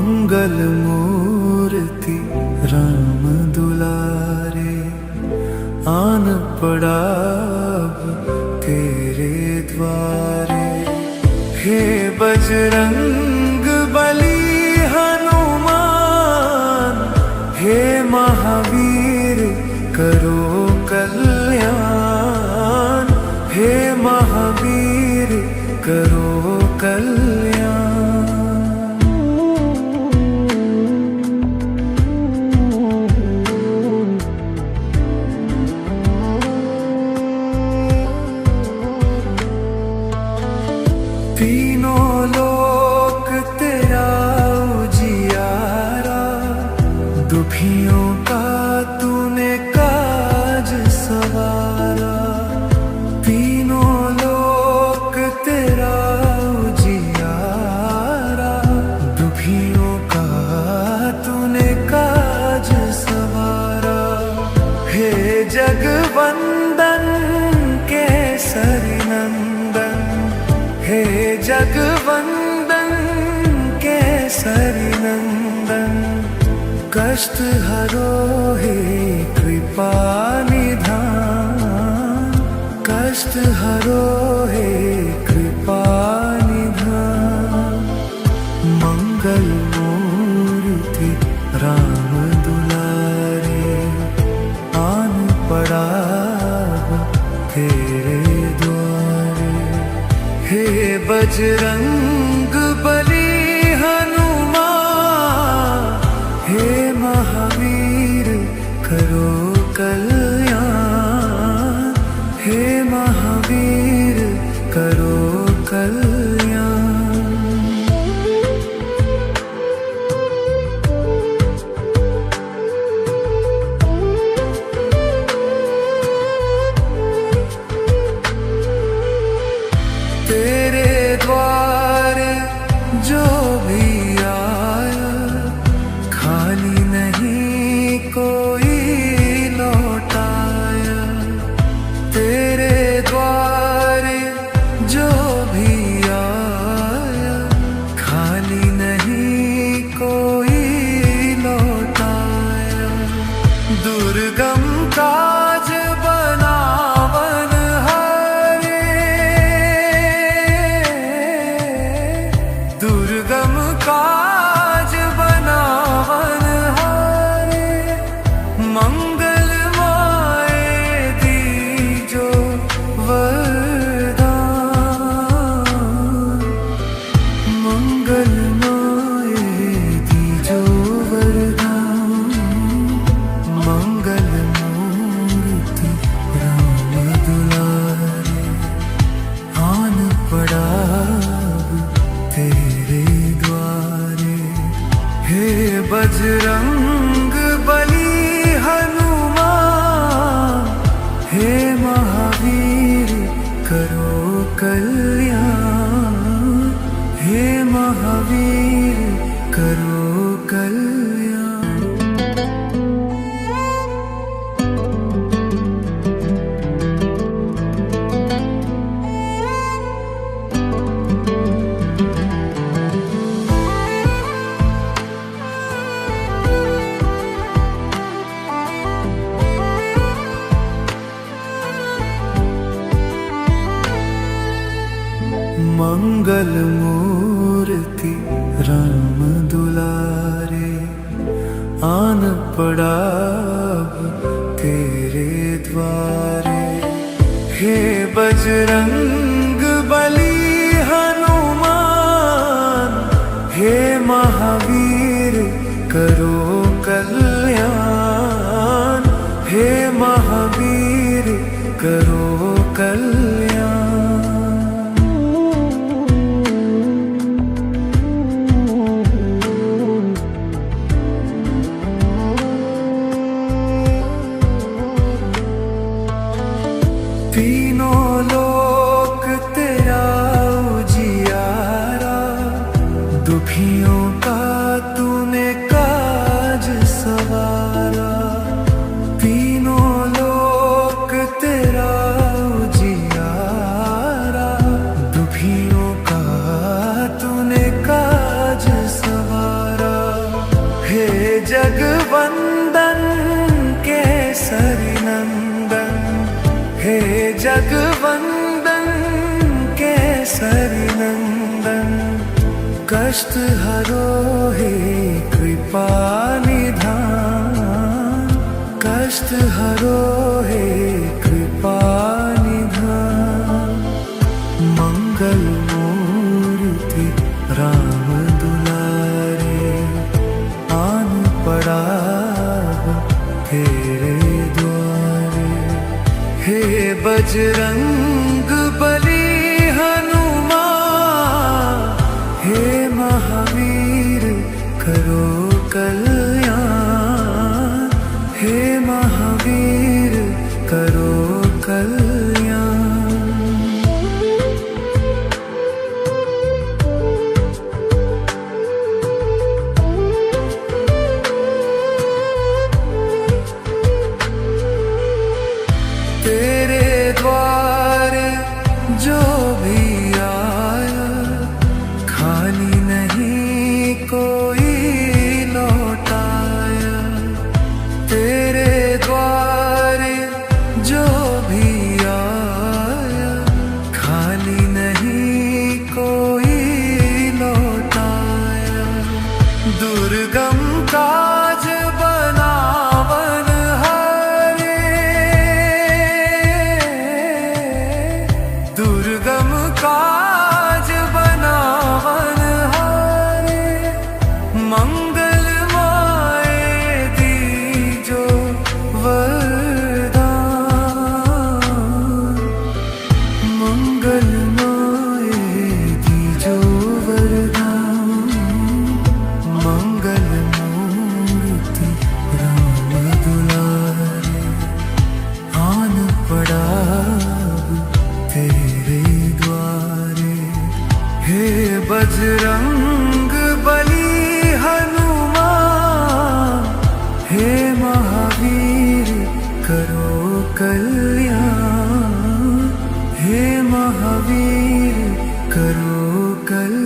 मंगल मूर्ति राम दुलारे, आन पड़ा अब तेरे द्वारे। हे बजरंग बली हनुमान, हे महावीर करो कल्याण, हे महावीर करो कल्याण। तीनों लोक तेरा उजियारा, दुखियों का तूने काज सवारा। तीनों लोक तेरा उजियारा, दुखियों का तूने काज सवारा। हे जगवंदन केसरी नंदन, हे जगवंदन केसरी नंदन। कष्ट हरो हे कृपा निधान, कष्ट हरो हे कृपा निधान। मंगल मूर्ति राम दुलारे, आन पड़ा तेरे द्वारे। हे बजरंग बली हनुमान, हे महावीर करो कल्याण, हे महावीर करो कल्याण। तेरे द्वारे जो भी आया, खाली नहीं कोई लौटाया। तेरे द्वारे जो भी आया, खाली नहीं कोई लौटाया। दुर्गम काज बनावन हारे, दुर्गम काज बनावन हारे। मंगल माए दीजो वरदान, मंगल माए दीजो वरदान। मंगल मूर्ति राम दुलारे, आन पड़ा तेरे द्वारे। हे बजरंग बली हनुमान, हे महावीर करो कल्याण, हे महावीर करो कल्याण। मंगल मूर्ति राम दुलारे, आन पड़ा अब तेरे द्वारे। हे बजरंग बली हनुमान, हे महावीर करो कल्याण, हे महावीर करो कल्याण। तीनों लोक तेरा उजियारा, दुखियों का तूने काज सवारा। तीनों लोक तेरा उजियारा, दुखियों का तूने काज सवारा। नंदन, हे जगवंदन केसरी नंदन, कष्ट हरो हे कृपा निधान, कष्ट हरो हे कृपा निधान। मंगल मूर्ति राम दुलारे, आन पड़ा तेरे द्वारे। हे बजरंग बली हनुमान, हे महावीर करो कल्याण, हे महावीर करो कल्याण। तेरे द्वारे जो भी आया, खाली नहीं कोई लौटाया। तेरे द्वारे जो भी आया, खाली नहीं कोई लौटाया। दुर्गम काज बनावन हारे, दुर्गम काज बनावन हारे। मंगल माए दीजो वरदान, मंगल माए दीजो वरदान। मंगल मूर्ति राम दुलारे, आन पड़ा तेरे द्वारे। हे बजरंग बली हनुमान, हे महावीर करो कल्याण, हे महावीर करो कल्याण।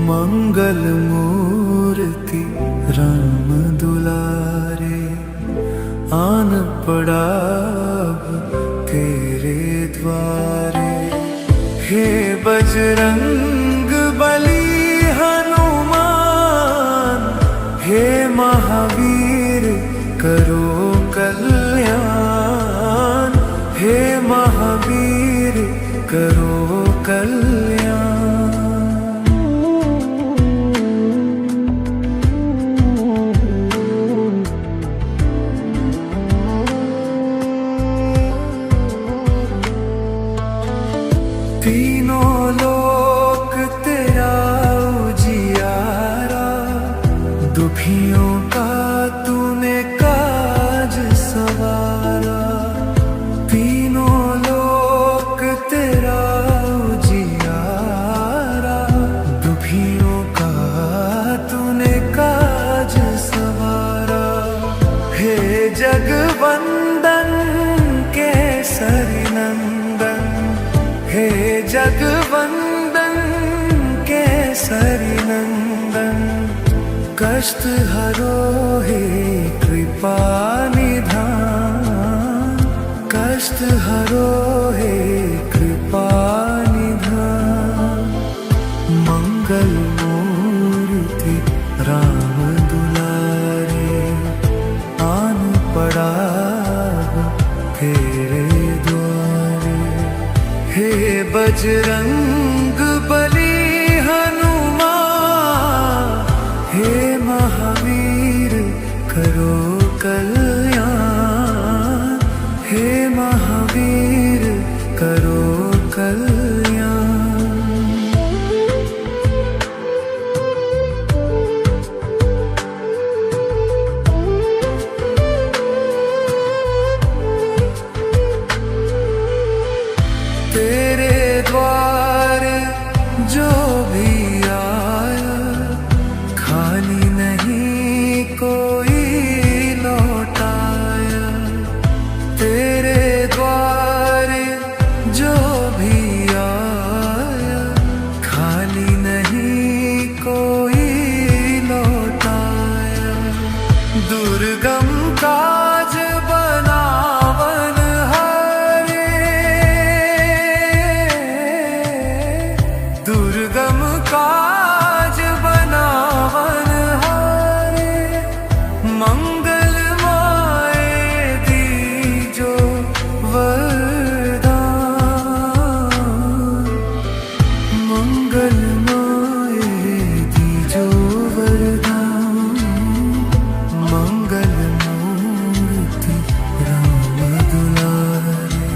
मंगल मूर्ति राम दुलारे, आन पड़ा तेरे द्वारे। हे बजरंग बली हनुमान, हे महावीर करो कल्याण, हे महावीर करो कल्याण। तीनों लोक तेरा उजियारा, दुखियों का तूने काज सवारा। तीनों लोक तेरा उजियारा, दुखियों का तूने काज सवारा। हे जगवंदन केसरी नंदन, हे जगवंदन केसरी नंदन, कष्ट हरो हे कृपा निधान, कष्ट हरो हे कृपा निधान। मंगल मूर्ति राम दुलारे, आन पड़ा तेरे द्वारे। हे बजरंग बली हनुमान, हे महावीर करो कल्याण, हे महावीर करो कल्याण। तेरे जो भी आया खाली नहीं कोई लौटाया। तेरे द्वारे जो भी आया खाली नहीं कोई लौटाया। दुर्गम काज बनावन हारे, दुर्गम काज बनावन हारे। मंगलमय दीजो वरदान, मंगलमय दीजो वरदान। मंगल मूर्ति राम दुलारे,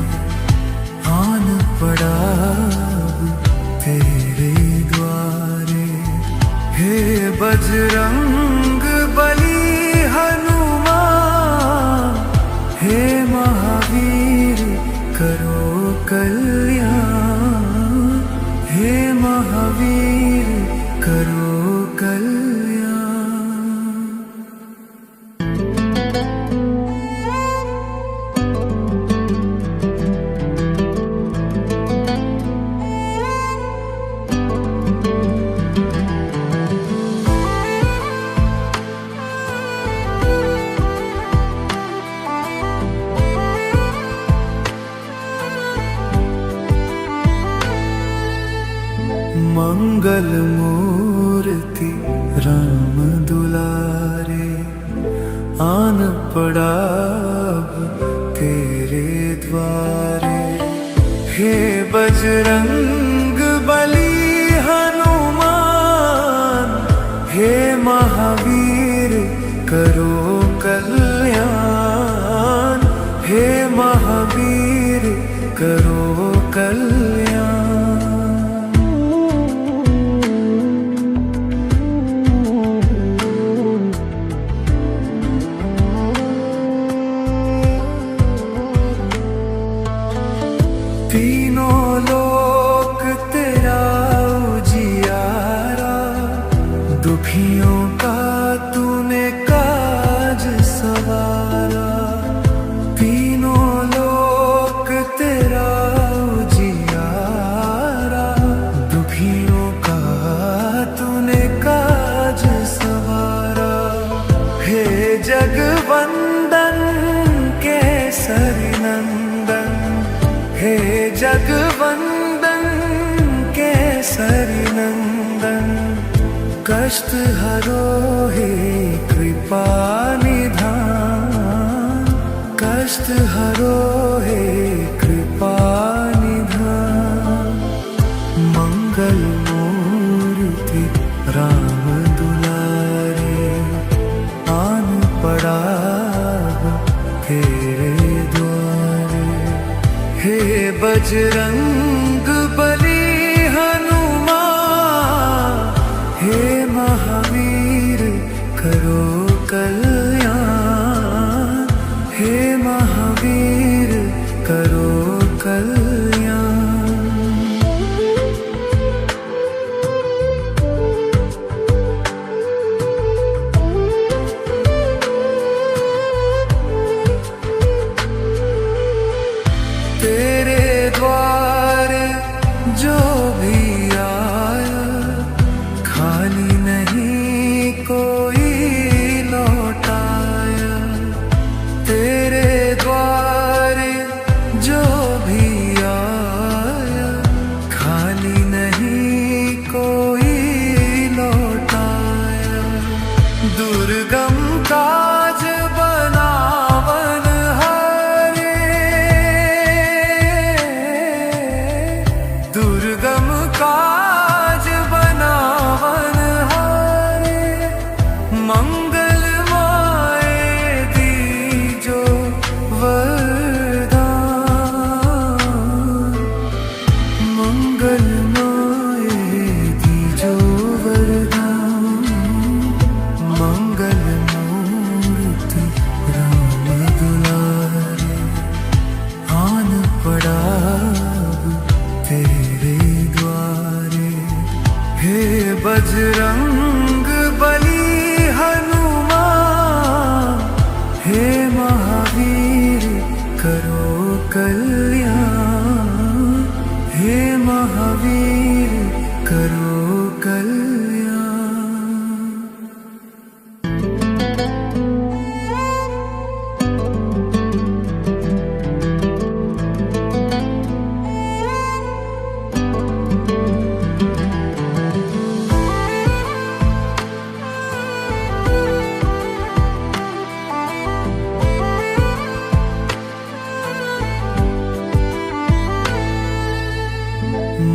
आन पड़ा तेरे द्वारे। हे बजरंग बली हनुमान, हे महावीर करो कल्याण। हे महावीर करो कल्याण। मंगल मूर्ति राम दुलारे, आन पड़ा तेरे द्वारे। हे बजरंग बली हनुमान, हे महावीर करो कल्याण। हे महावीर करो कल्याण। तीनों लोक तेरा उजियारा, दुखियों का तूने काज सवारा। तीनों लोक तेरा उजियारा, दुखियों का तूने काज सवारा। हे जगवंदन केसरी नंदन, हे जगवंदन केसरी नंदन। कष्ट हरो हे कृपा निधान, कष्ट हरो हे कृपा निधान। मंगल मूर्ति राम दुलारे, आन पड़ा तेरे द्वारे। हे बजरंग बली हनुमान, हे महावीर करो कल्याण। हे महावीर करो कल्याण। तेरे द्वारे जो भी आया खाली नहीं कोई लौटाया। तेरे द्वारे जो भी आया खाली नहीं कोई लौटाया। दुर्गम काज बनावन हारे, दुर्गम काज बनावन हारे। मंगलमय दीजो वरदान, मंगलमय दीजो वरदान। मंगल मूर्ति राम दुलारे, आन पड़ा तेरे द्वारे। बजरंग बली हनुमान, हे महावीर करो कल्याण, हे महावीर करो कल्याण।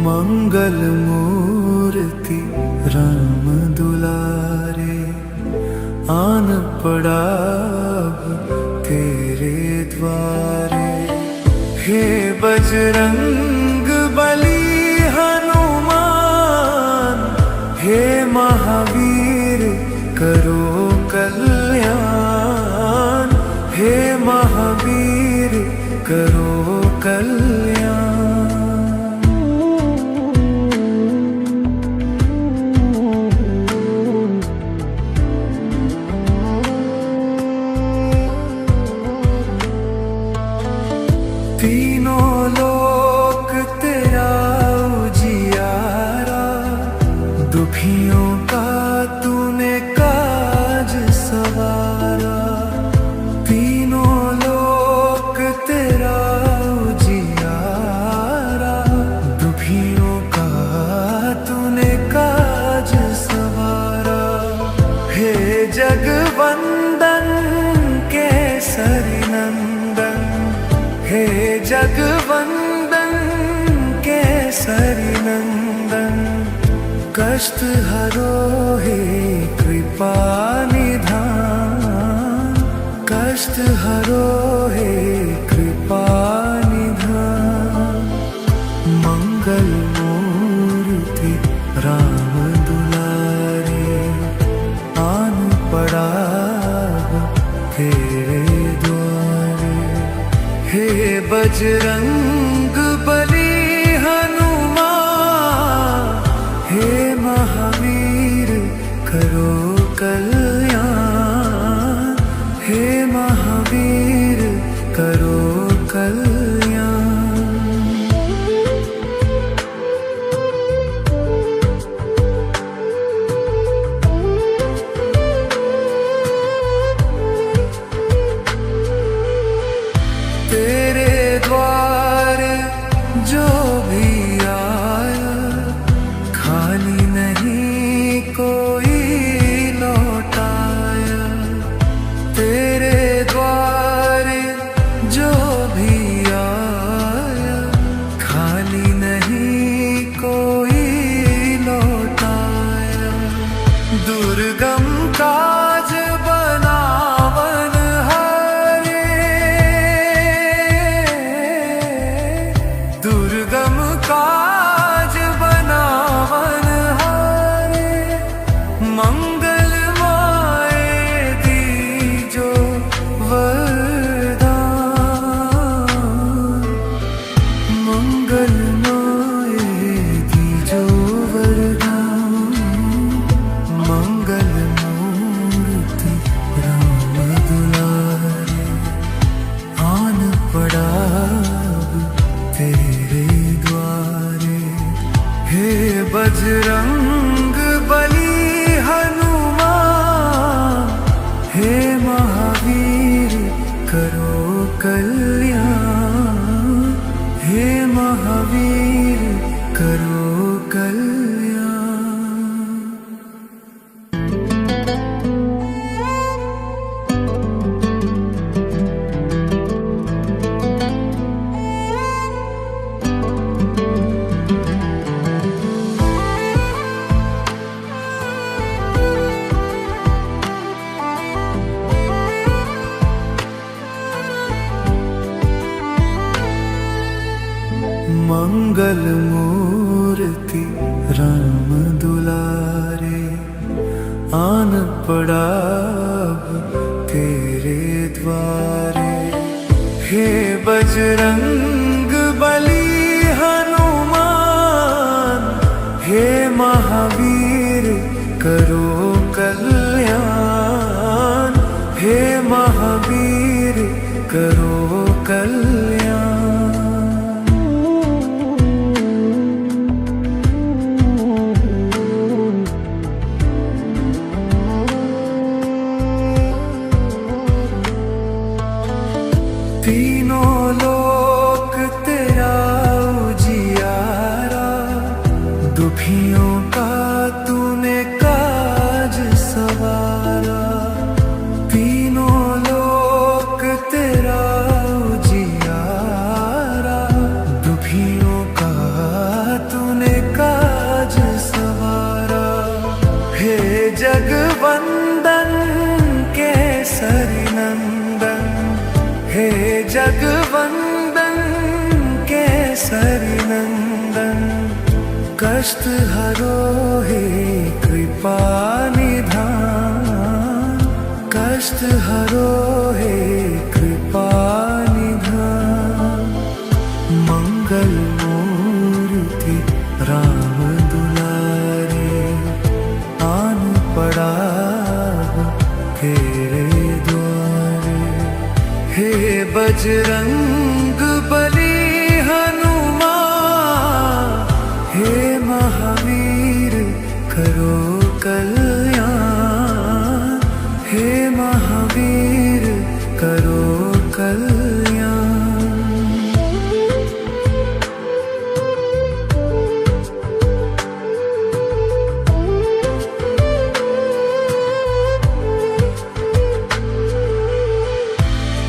मंगल मूर्ति राम दुलारे, आन पड़ा अब तेरे द्वारे। हे बजरंग बली हनुमान, हे महावीर करो कल्याण, हे महावीर करो कल्याण। तीनों लोक तेरा उजियारा, दुखियों का तूने काज सवारा। तीनों लोक तेरा उजियारा, दुखियों का तूने काज सवारा। हे जगवंदन केसरी नंदन, हे जगवंदन केसरी नंदन, कष्ट हरो हे कृपा निधान, कष्ट हरो हे कृपा निधान। मंगल मूर्ति राम दुलारे, आन पड़ा तेरे द्वारे। हे बजरंग बली हनुमान, हे महावीर करो कल्याण, हे महावीर करो कल्याण। तेरे द्वार जो भी आया, खाली नहीं कोई लौटाया। तेरे द्वार जो भी आया, खाली नहीं कोई लौटाया। दुर्गम काज बनावन हारे, दुर्गम काज बनावन हारे। मंगल माए दीजो वरदान, मंगल माए दीजो वरदान। मंगल मूर्ति राम दुलारे, आन पड़ा तेरे द्वारे। हे बजरंग बली हनुमान, हे महावीर करो कल्याण, हे महावीर करो कल्याण। मंगल मूर्ति राम दुलारे, आन पड़ा तेरे द्वारे। हे बजरंग बली हनुमान, हे महावीर करो कल्याण, हे महावीर करो कल्याण। तीनों लोक तेरा उजियारा, दुखियों का तूने काज सवारा। तीनों लोक तेरा उजियारा, दुखियों का तूने काज सवारा। हे जगवंदन केसरी नंदन, हे जगवंदन केसरी नंदन, कष्ट हरो हे कृपा निधान। कष्ट हरो हे कृपा निधान। मंगल मूर्ति राम दुलारे, आन पड़ा तेरे द्वारे। हे बजरंग बली हनुमान, हे महावीर करो कल्याण। हे महावीर करो कल्याण।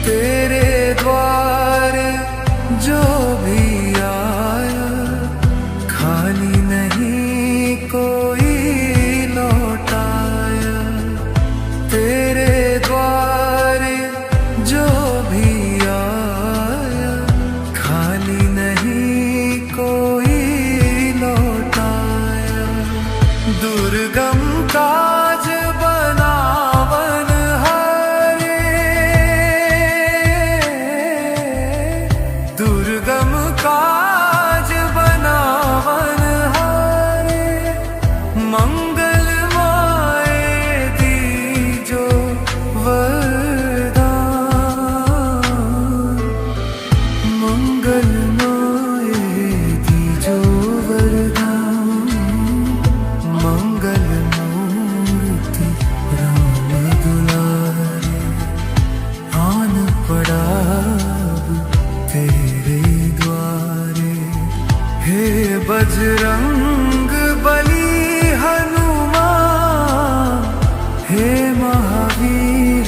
तेरे द्वार जो भी आया, खाली नहीं कोई लौटाया। तेरे द्वार जो भी आया, खाली नहीं कोई लौटाया। दुर्गम काज बनावन हारे, दुर्गम काज बनावन हारे। मंगलमय दीजो वरदान, मंगलमय दीजो वरदान। मंगल मूर्ति राम दुलारे, आन पड़ा तेरे द्वारे। हे बजरंग बली हनुमान, हे महावीर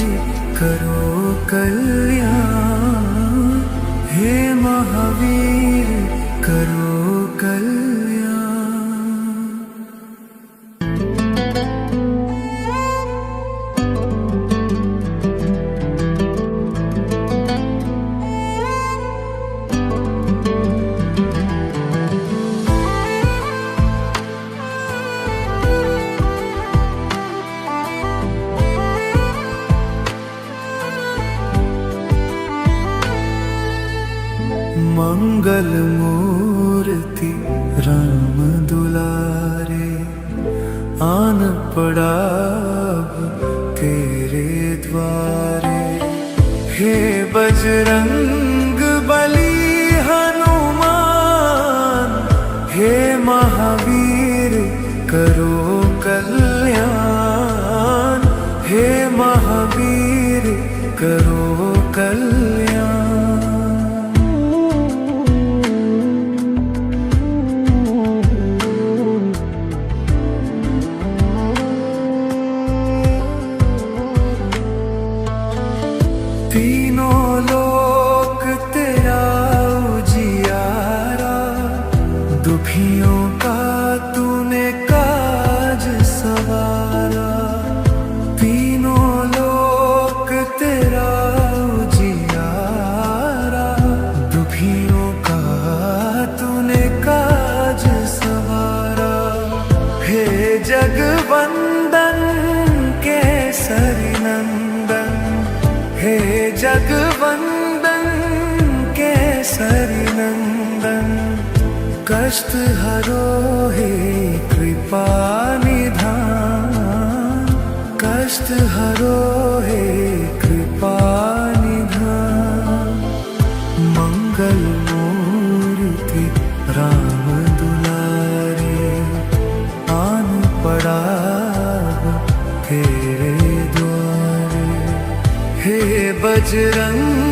करो कल्याण। हे महावीर करो कल्याण। मंगल मूर्ति राम दुलारे, आन पड़ा तेरे द्वारे। हे बजरंग बली हनुमान, हे महावीर करो कल्याण। हे महावीर करो कल्याण। तीनों लोक तेरा उजियारा, दुखियों का तूने काज सवारा। तीनों लोक तेरा उजियारा, दुखियों का तूने काज सवारा। हे जगवंदन केसरी नंदन, हे जगवंदन केसरी नंदन, कष्ट हरो हे कृपा निधान। कष्ट हरो हे कृपा निधान। मंगल मूर्ति राम दुलारे, आन पड़ा तेरे द्वारे। हे बजरंग